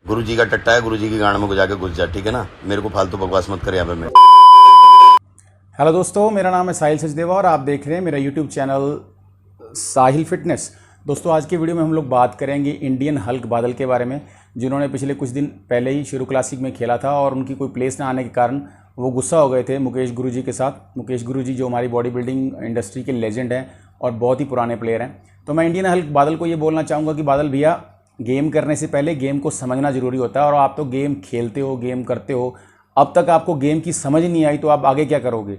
गुरु जी का टट्टा है, गुरु जी की गांड में जाके घुस जा, ठीक है ना। मेरे को फालतू बकवास मत कर यहाँ पे। मैं हेलो दोस्तों, मेरा नाम है साहिल सचदेवा और आप देख रहे हैं मेरा यूट्यूब चैनल साहिल फिटनेस। दोस्तों, आज के वीडियो में हम लोग बात करेंगे इंडियन हल्क बादल के बारे में, जिन्होंने पिछले कुछ दिन पहले ही शुरू क्लासिक में खेला था और उनकी कोई प्लेस ना आने के कारण वो गुस्सा हो गए थे मुकेश गुरुजी के साथ। मुकेश गुरुजी जो हमारी बॉडी बिल्डिंग इंडस्ट्री के लेजेंड हैं और बहुत ही पुराने प्लेयर हैं। तो मैं इंडियन हल्क बादल को ये बोलना चाहूँगा कि बादल भैया, गेम करने से पहले गेम को समझना ज़रूरी होता है। और आप तो गेम खेलते हो, गेम करते हो, अब तक आपको गेम की समझ नहीं आई तो आप आगे क्या करोगे।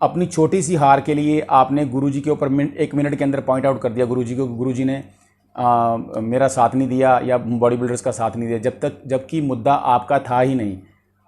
अपनी छोटी सी हार के लिए आपने गुरुजी के ऊपर एक मिनट के अंदर पॉइंट आउट कर दिया गुरुजी को, गुरुजी ने मेरा साथ नहीं दिया या बॉडी बिल्डर्स का साथ नहीं दिया, जबकि मुद्दा आपका था ही नहीं।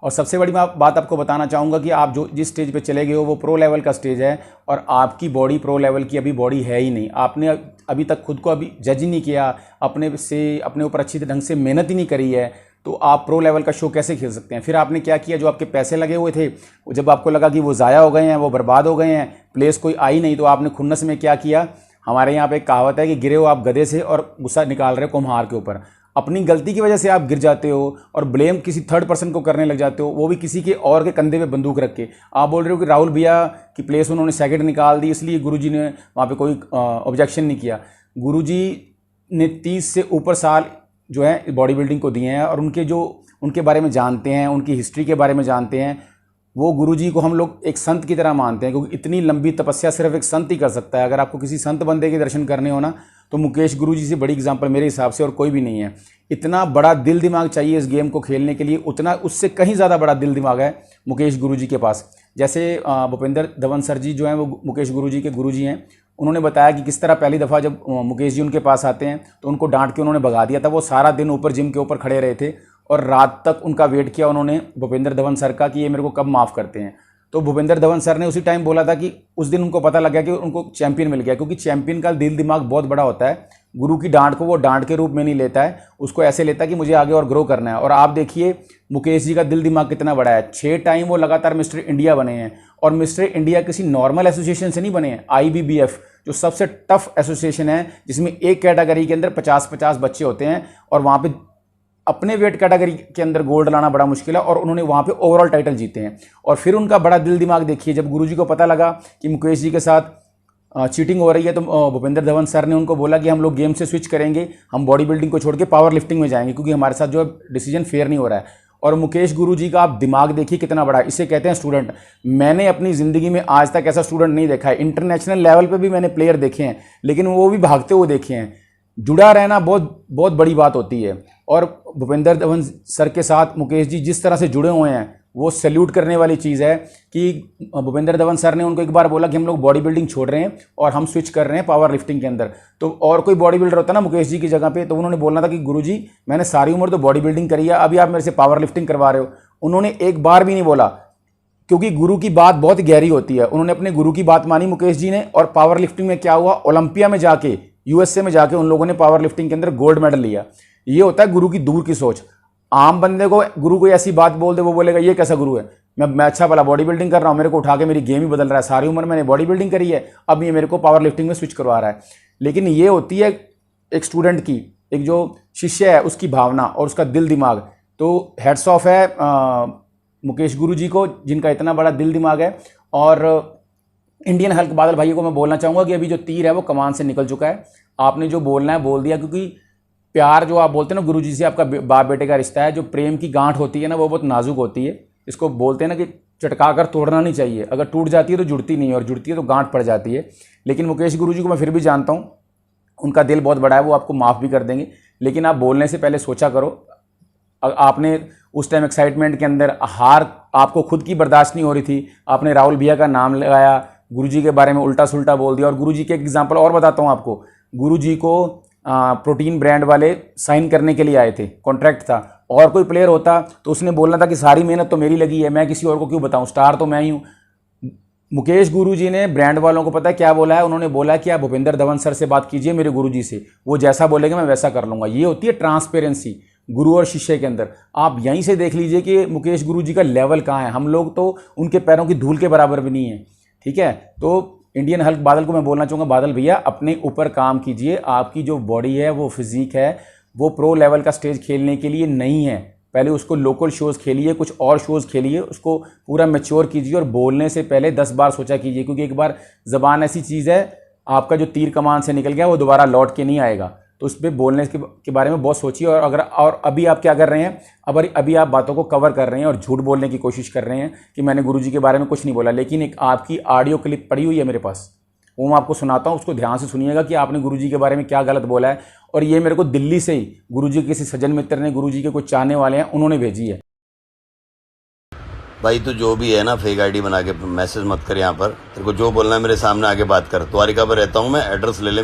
और सबसे बड़ी बात आपको बताना चाहूँगा कि आप जो जिस स्टेज पे चले गए हो वो प्रो लेवल का स्टेज है और आपकी बॉडी प्रो लेवल की अभी बॉडी है ही नहीं। आपने अभी तक खुद को अभी जज ही नहीं किया, अपने ऊपर अच्छी ढंग से मेहनत ही नहीं करी है, तो आप प्रो लेवल का शो कैसे खेल सकते हैं। फिर आपने क्या किया, जो आपके पैसे लगे हुए थे, जब आपको लगा कि वो ज़ाया हो गए हैं, वो बर्बाद हो गए हैं, प्लेस कोई आई नहीं, तो आपने खुन्नस में क्या किया। हमारे यहाँ पे एक कहावत है कि गिरे हो आप गधे से और गुस्सा निकाल रहे हो कुम्हार के ऊपर। अपनी गलती की वजह से आप गिर जाते हो और ब्लेम किसी थर्ड पर्सन को करने लग जाते हो, वो भी किसी के और के कंधे पे बंदूक रख के। आप बोल रहे हो कि राहुल भैया की प्लेस उन्होंने सेकंड निकाल दी, इसलिए गुरुजी ने वहाँ पे कोई ऑब्जेक्शन नहीं किया। गुरुजी ने 30 से ऊपर साल जो है बॉडी बिल्डिंग को दिए हैं और उनके बारे में जानते हैं, उनकी हिस्ट्री के बारे में जानते हैं। वो गुरुजी को हम लोग एक संत की तरह मानते हैं, क्योंकि इतनी लंबी तपस्या सिर्फ एक संत ही कर सकता है। अगर आपको किसी संत बंदे के दर्शन करने हो ना, तो मुकेश गुरुजी से बड़ी एग्जांपल मेरे हिसाब से और कोई भी नहीं है। इतना बड़ा दिल दिमाग चाहिए इस गेम को खेलने के लिए, उतना उससे कहीं ज़्यादा बड़ा दिल दिमाग है मुकेश गुरुजी के पास। जैसे भूपेंद्र धवन सर जी जो हैं वो मुकेश गुरुजी के गुरुजी हैं। उन्होंने बताया कि किस तरह पहली दफ़ा जब मुकेश जी उनके पास आते हैं तो उनको डांट के उन्होंने भगा दिया था। वो सारा दिन ऊपर जिम के ऊपर खड़े रहे थे और रात तक उनका वेट किया उन्होंने भूपेंद्र धवन सर का कि ये मेरे को कब माफ़ करते हैं। तो भूपेंद्र धवन सर ने उसी टाइम बोला था कि उस दिन उनको पता लग गया कि उनको चैंपियन मिल गया, क्योंकि चैंपियन का दिल दिमाग बहुत बड़ा होता है। गुरु की डांट को वो डांट के रूप में नहीं लेता है, उसको ऐसे लेता है कि मुझे आगे और ग्रो करना है। और आप देखिए मुकेश जी का दिल दिमाग कितना बड़ा है। 6 टाइम वो लगातार मिस्टर इंडिया बने हैं और मिस्टर इंडिया किसी नॉर्मल एसोसिएशन से नहीं बने हैं। IBBF जो सबसे टफ एसोसिएशन है, जिसमें एक कैटेगरी के अंदर 50-50 बच्चे होते हैं और वहाँ पे अपने वेट कैटेगरी के अंदर गोल्ड लाना बड़ा मुश्किल है, और उन्होंने वहाँ पे ओवरऑल टाइटल जीते हैं। और फिर उनका बड़ा दिल दिमाग देखिए, जब गुरुजी को पता लगा कि मुकेश जी के साथ चीटिंग हो रही है तो भूपेंद्र धवन सर ने उनको बोला कि हम लोग गेम से स्विच करेंगे, हम बॉडी बिल्डिंग को छोड़ के पावर लिफ्टिंग में जाएंगे, क्योंकि हमारे साथ जो डिसीजन फेयर नहीं हो रहा है। और मुकेश गुरुजी का आप दिमाग देखिए कितना बड़ा है, इसे कहते हैं स्टूडेंट। मैंने अपनी ज़िंदगी में आज तक ऐसा स्टूडेंट नहीं देखा है। इंटरनेशनल लेवल पे भी मैंने प्लेयर देखे हैं, लेकिन वो भी भागते हुए देखे हैं। जुड़ा रहना बहुत बहुत बड़ी बात होती है। और भूपेंद्र धवन सर के साथ मुकेश जी जिस तरह से जुड़े हुए हैं, वो सैल्यूट करने वाली चीज़ है कि भूपेंद्र धवन सर ने उनको एक बार बोला कि हम लोग बॉडी बिल्डिंग छोड़ रहे हैं और हम स्विच कर रहे हैं पावर लिफ्टिंग के अंदर। तो और कोई बॉडी बिल्डर होता ना मुकेश जी की जगह पे, तो उन्होंने बोलना था कि गुरुजी मैंने सारी उम्र तो बॉडी बिल्डिंग करी है, अभी आप मेरे से पावर लिफ्टिंग करवा रहे हो। उन्होंने एक बार भी नहीं बोला, क्योंकि गुरु की बात बहुत गहरी होती है। उन्होंने अपने गुरु की बात मानी मुकेश जी ने। और पावर लिफ्टिंग में क्या हुआ, ओलंपिया में जाके, USA में जाके उन लोगों ने पावर लिफ्टिंग के अंदर गोल्ड मेडल लिया। ये होता है गुरु की दूर की सोच। आम बंदे को गुरु कोई ऐसी बात बोल दे, वो बोलेगा ये कैसा गुरु है, मैं अच्छा भला बॉडी बिल्डिंग कर रहा हूँ, मेरे को उठा के मेरी गेम ही बदल रहा है, सारी उम्र मैंने बॉडी बिल्डिंग करी है, अब ये मेरे को पावर लिफ्टिंग में स्विच करवा रहा है। लेकिन ये होती है एक स्टूडेंट की, एक जो शिष्य है उसकी भावना और उसका दिल दिमाग। तो हेड्स ऑफ है मुकेश गुरु जी को, जिनका इतना बड़ा दिल दिमाग है। और इंडियन हल्क बादल भाइयों को मैं बोलना चाहूँगा कि अभी जो तीर है वो कमान से निकल चुका है। आपने जो बोलना है बोल दिया, क्योंकि प्यार जो आप बोलते हैं ना गुरुजी से, आपका बाप बेटे का रिश्ता है, जो प्रेम की गांठ होती है ना वो बहुत नाजुक होती है। इसको बोलते हैं ना कि चटका कर तोड़ना नहीं चाहिए, अगर टूट जाती है तो जुड़ती नहीं है, और जुड़ती है तो गांठ पड़ जाती है। लेकिन मुकेश गुरुजी को मैं फिर भी जानता हूँ, उनका दिल बहुत बड़ा है, वो आपको माफ़ भी कर देंगे। लेकिन आप बोलने से पहले सोचा करो। आपने उस टाइम एक्साइटमेंट के अंदर हार आपको खुद की बर्दाश्त नहीं हो रही थी, आपने राहुल भैया का नाम लगाया, गुरुजी के बारे में उल्टा सुल्टा बोल दिया। और गुरुजी के एक एग्जाम्पल और बताता हूँ आपको। गुरुजी को प्रोटीन ब्रांड वाले साइन करने के लिए आए थे, कॉन्ट्रैक्ट था, और कोई प्लेयर होता तो उसने बोलना था कि सारी मेहनत तो मेरी लगी है, मैं किसी और को क्यों बताऊं, स्टार तो मैं ही हूँ। मुकेश गुरुजी ने ब्रांड वालों को पता है क्या बोला है, उन्होंने बोला कि आप भूपेंद्र धवन सर से बात कीजिए मेरे गुरुजी से, वो जैसा बोलेंगे मैं वैसा कर लूँगा। ये होती है ट्रांसपेरेंसी गुरु और शिष्य के अंदर। आप यहीं से देख लीजिए कि मुकेश गुरुजी का लेवल कहाँ है। हम लोग तो उनके पैरों की धूल के बराबर भी नहीं है, ठीक है। तो इंडियन हल्क बादल को मैं बोलना चाहूँगा, बादल भैया अपने ऊपर काम कीजिए। आपकी जो बॉडी है, वो फिजिक है, वो प्रो लेवल का स्टेज खेलने के लिए नहीं है। पहले उसको लोकल शोज़ खेलिए, कुछ और शोज़ खेलिए, उसको पूरा मैच्योर कीजिए और बोलने से पहले 10 बार सोचा कीजिए, क्योंकि एक बार ज़बान ऐसी चीज़ है, आपका जो तीर कमान से निकल गया वो दोबारा लौट के नहीं आएगा। तो उस पर बोलने के बारे में बहुत सोचिए। और अभी आप क्या कर रहे हैं, अभी आप बातों को कवर कर रहे हैं और झूठ बोलने की कोशिश कर रहे हैं कि मैंने गुरुजी के बारे में कुछ नहीं बोला। लेकिन एक आपकी ऑडियो क्लिप पड़ी हुई है मेरे पास, वो मैं आपको सुनाता हूँ, उसको ध्यान से सुनिएगा कि आपने गुरुजी के बारे में क्या गलत बोला है। और ये मेरे को दिल्ली से ही गुरुजी के किसी सज्जन मित्र ने, गुरुजी के कुछ चाहने वाले हैं, उन्होंने भेजी है। भाई तू जो भी है ना, फेक आईडी बना के मैसेज मत कर यहाँ पर। तेरे को जो बोलना है मेरे सामने आके बात कर। द्वारिका पर रहता हूँ मैं, एड्रेस ले ले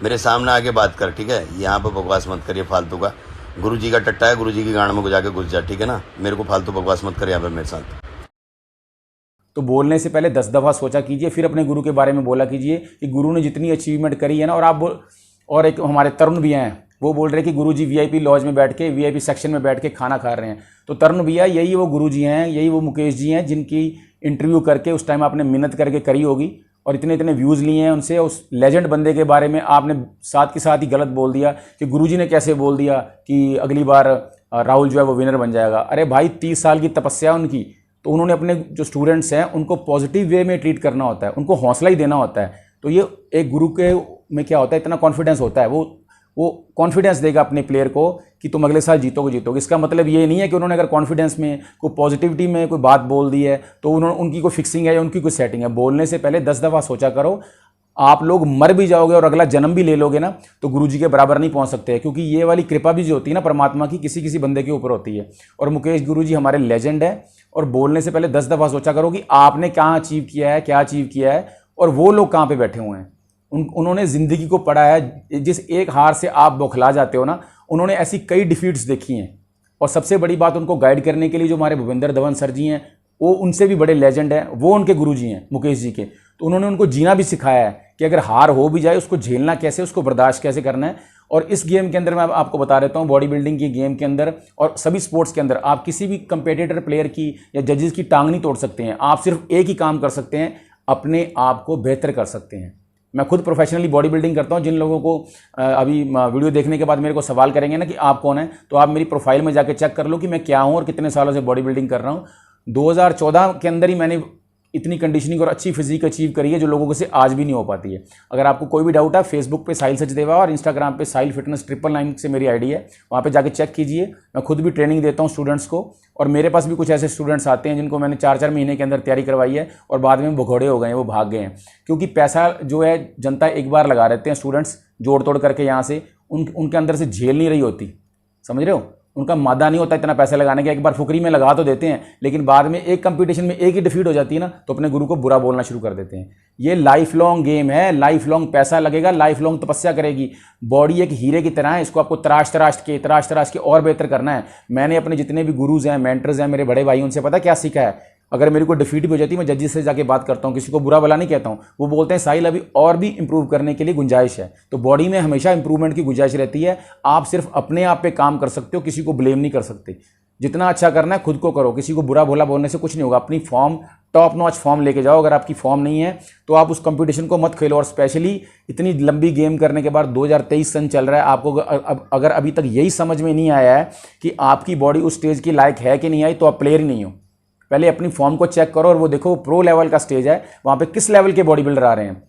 मेरे सामने आके बात कर, ठीक है। यहाँ पर बकवास मत करिए फालतू का। गुरुजी का टट्टा है, गुरुजी की गांड में जाके घुस जा, ठीक है ना। मेरे को फालतू बकवास मत कर यहाँ पर मेरे साथ। तो बोलने से पहले 10 दफ़ा सोचा कीजिए, फिर अपने गुरु के बारे में बोला कीजिए कि गुरु ने जितनी अचीवमेंट करी है ना। और एक हमारे तरुण भैया हैं, वो बोल रहे हैं कि गुरुजी वीआईपी लॉज में बैठ के, वीआईपी सेक्शन में बैठ के खाना खा रहे हैं। तो तरुण भैया यही वो गुरुजी हैं, यही वो मुकेश जी हैं जिनकी इंटरव्यू करके उस टाइम आपने मेहनत करके करी होगी और इतने व्यूज़ लिए हैं उनसे। उस लेजेंड बंदे के बारे में आपने साथ के साथ ही गलत बोल दिया कि गुरुजी ने कैसे बोल दिया कि अगली बार राहुल जो है वो विनर बन जाएगा। अरे भाई 30 साल की तपस्या उनकी, तो उन्होंने अपने जो स्टूडेंट्स हैं उनको पॉजिटिव वे में ट्रीट करना होता है, उनको हौसला ही देना होता है। तो ये एक गुरु के में क्या होता है, इतना कॉन्फिडेंस होता है, वो कॉन्फिडेंस देगा अपने प्लेयर को कि तुम अगले साल जीतोगे। इसका मतलब ये नहीं है कि उन्होंने अगर कॉन्फिडेंस में कोई पॉजिटिविटी में कोई बात बोल दी है तो उनकी कोई फिक्सिंग है या उनकी कोई सेटिंग है। बोलने से पहले 10 दफ़ा सोचा करो। आप लोग मर भी जाओगे और अगला जन्म भी ले लोगे ना, तो गुरुजी के बराबर नहीं पहुंच सकते, क्योंकि ये वाली कृपा भी जो होती है ना परमात्मा की, किसी किसी बंदे के ऊपर होती है। और मुकेश गुरुजी हमारे लेजेंड है। और बोलने से पहले 10 दफ़ा सोचा करो कि आपने कहाँ अचीव किया है, क्या अचीव किया है, और वो लोग कहाँ पे बैठे हुए हैं। उन्होंने ज़िंदगी को पढ़ा है। जिस एक हार से आप बौखला जाते हो ना, उन्होंने ऐसी कई डिफीट्स देखी हैं। और सबसे बड़ी बात, उनको गाइड करने के लिए जो हमारे भूपेंद्र धवन सर जी हैं, वो उनसे भी बड़े लेजेंड हैं, वो उनके गुरुजी हैं मुकेश जी के। तो उन्होंने उनको जीना भी सिखाया है कि अगर हार हो भी जाए उसको झेलना कैसे, उसको बर्दाश्त कैसे करना है। और इस गेम के अंदर मैं आपको बता देता हूँ, बॉडी बिल्डिंग की गेम के अंदर और सभी स्पोर्ट्स के अंदर आप किसी भी कंपेटिटर प्लेयर की या जजेस की टांग नहीं तोड़ सकते हैं। आप सिर्फ एक ही काम कर सकते हैं, अपने आप को बेहतर कर सकते हैं। मैं खुद प्रोफेशनली बॉडी बिल्डिंग करता हूं। जिन लोगों को अभी वीडियो देखने के बाद मेरे को सवाल करेंगे ना कि आप कौन हैं, तो आप मेरी प्रोफाइल में जाके चेक कर लो कि मैं क्या हूं और कितने सालों से बॉडी बिल्डिंग कर रहा हूं। 2014 के अंदर ही मैंने इतनी कंडीशनिंग और अच्छी फिजिक अचीव करी है जो लोगों से आज भी नहीं हो पाती है। अगर आपको कोई भी डाउट है, फेसबुक पे साहिल सचदेवा और इंस्टाग्राम पे साहिल फिटनेस 999 से मेरी आईडी है, वहाँ पे जाके चेक कीजिए। मैं खुद भी ट्रेनिंग देता हूँ स्टूडेंट्स को, और मेरे पास भी कुछ ऐसे स्टूडेंट्स आते हैं जिनको मैंने 4-4 महीने के अंदर तैयारी करवाई है और बाद में भगोड़े हो गए हैं, वो भाग गए हैं। क्योंकि पैसा जो है जनता एक बार लगा रहते हैं, स्टूडेंट्स जोड़ तोड़ करके यहाँ से उनके अंदर से झेल नहीं रही होती, समझ रहे हो। उनका मादा नहीं होता इतना पैसा लगाने का। एक बार फुकरी में लगा तो देते हैं, लेकिन बाद में एक कंपटीशन में एक ही डिफीट हो जाती है ना, तो अपने गुरु को बुरा बोलना शुरू कर देते हैं। ये लाइफ लॉन्ग गेम है, लाइफ लॉन्ग पैसा लगेगा, लाइफ लॉन्ग तपस्या करेगी। बॉडी एक हीरे की तरह है, इसको आपको तराश तराश के और बेहतर करना है। मैंने अपने जितने भी गुरुज हैं, मेंटर्स हैं, मेरे बड़े भाई, उनसे पता क्या सीखा है। अगर मेरी कोई डिफीट भी हो जाती है, मैं जजेस से जाके बात करता हूँ, किसी को बुरा भला नहीं कहता हूँ। वो बोलते हैं साहिल अभी और भी इंप्रूव करने के लिए गुंजाइश है। तो बॉडी में हमेशा इंप्रूवमेंट की गुंजाइश रहती है। आप सिर्फ अपने आप पे काम कर सकते हो, किसी को ब्लेम नहीं कर सकते। जितना अच्छा करना है खुद को करो, किसी को बुरा भला बोलने से कुछ नहीं होगा। अपनी फॉर्म टॉप नॉच फॉर्म लेके जाओ। अगर आपकी फॉर्म नहीं है तो आप उस कंपटीशन को मत खेलो। और स्पेशली इतनी लंबी गेम करने के बाद 2023 सन चल रहा है, आपको अगर अभी तक यही समझ में नहीं आया है कि आपकी बॉडी उस स्टेज की लायक है कि नहीं आई, तो आप प्लेयर ही नहीं हो। पहले अपनी फॉर्म को चेक करो और वो देखो प्रो लेवल का स्टेज है, वहाँ पे किस लेवल के बॉडी बिल्डर आ रहे हैं।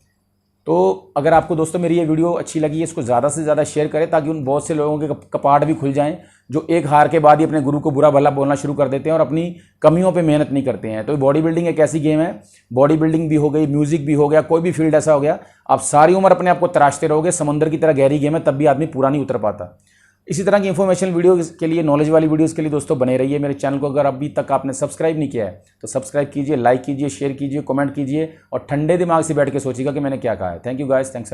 तो अगर आपको दोस्तों मेरी ये वीडियो अच्छी लगी है, इसको ज़्यादा से ज़्यादा शेयर करें, ताकि उन बहुत से लोगों के कपाट भी खुल जाएं जो एक हार के बाद ही अपने गुरु को बुरा भला बोलना शुरू कर देते हैं और अपनी कमियों पे मेहनत नहीं करते हैं। तो बॉडी बिल्डिंग एक ऐसी गेम है, बॉडी बिल्डिंग भी हो गई, म्यूजिक भी हो गया, कोई भी फील्ड ऐसा हो गया, आप सारी उम्र अपने आप को तराशते रहोगे। समंदर की तरह गहरी गेम है, तब भी आदमी पूरा नहीं उतर पाता। इसी तरह की इन्फॉर्मेशन वीडियो के लिए, नॉलेज वाली वीडियोस के लिए दोस्तों बने रहिए। मेरे चैनल को अगर अभी तक आपने सब्सक्राइब नहीं किया है तो सब्सक्राइब कीजिए, लाइक कीजिए, शेयर कीजिए, कमेंट कीजिए और ठंडे दिमाग से बैठ के सोचिएगा कि मैंने क्या कहा है। Thank you guys, thanks.